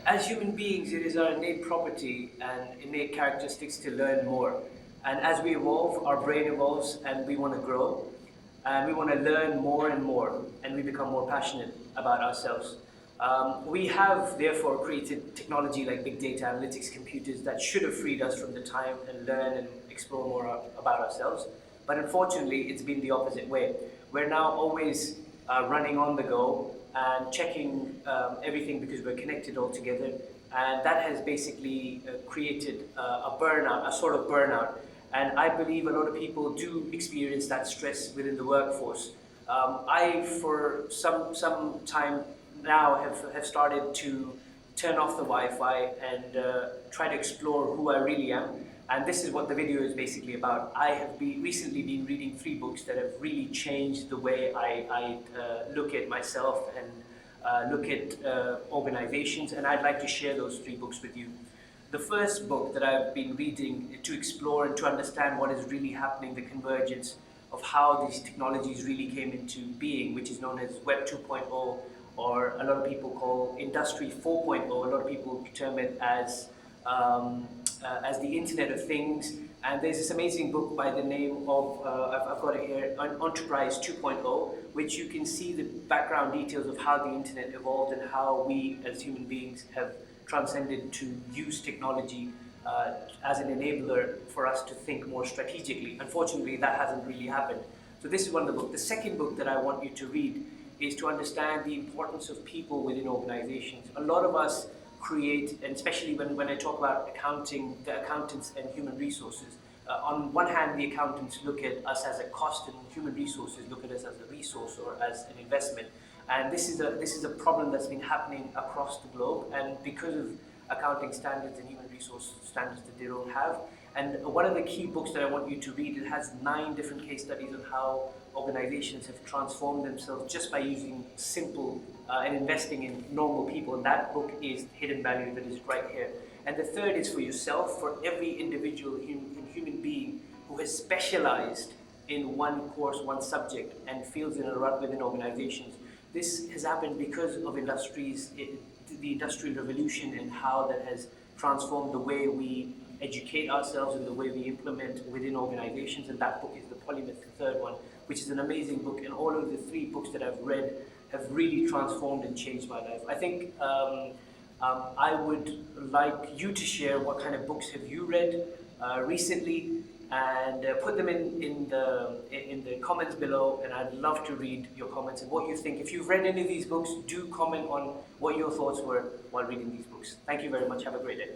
As human beings, it is our innate property and innate characteristics to learn more. And as we evolve, our brain evolves and we want to grow. And we want to learn more and more, and we become more passionate about ourselves. We have therefore created technology like big data analytics computers that should have freed us from the time and learn and explore more about ourselves. But unfortunately, it's been the opposite way. We're now always running on the go and checking everything because we're connected all together. And that has basically created a burnout, a sort of burnout. And I believe a lot of people do experience that stress within the workforce. I, for some time now, have started to turn off the Wi-Fi and try to explore who I really am. And this is what the video is basically about. I have recently been reading 3 books that have really changed the way I look at myself and look at organizations, and I'd like to share those 3 books with you. The first book that I've been reading to explore and to understand what is really happening, the convergence of how these technologies really came into being, which is known as Web 2.0, or a lot of people call Industry 4.0. A lot of people term it as the Internet of Things. And there's this amazing book by the name of, I've got it here, Enterprise 2.0, which you can see the background details of how the internet evolved and how we as human beings have transcended to use technology as an enabler for us to think more strategically. Unfortunately, that hasn't really happened. So this is one of the books. The second book that I want you to read is to understand the importance of people within organizations. A lot of us create, and especially when I talk about accounting, the accountants and human resources, on one hand, the accountants look at us as a cost, and human resources look at us as a resource or as an investment. And this is a problem that's been happening across the globe, and because of accounting standards and human resource standards that they don't have. And one of the key books that I want you to read, it has 9 different case studies on how organizations have transformed themselves just by using simple and investing in normal people. And that book is Hidden Value, that is right here. And the third is for yourself, for every individual human being who has specialized in one course, one subject, and feels in a rut within organizations. This has happened because of the Industrial Revolution, and how that has transformed the way we educate ourselves and the way we implement within organizations. And that book is the Polymath, the third one, which is an amazing book. And all of the 3 books that I've read have really transformed and changed my life. I think I would like you to share what kind of books have you read recently, and put them in the comments below, and I'd love to read your comments and what you think. If you've read any of these books, do comment on what your thoughts were while reading these books. Thank you very much. Have a great day.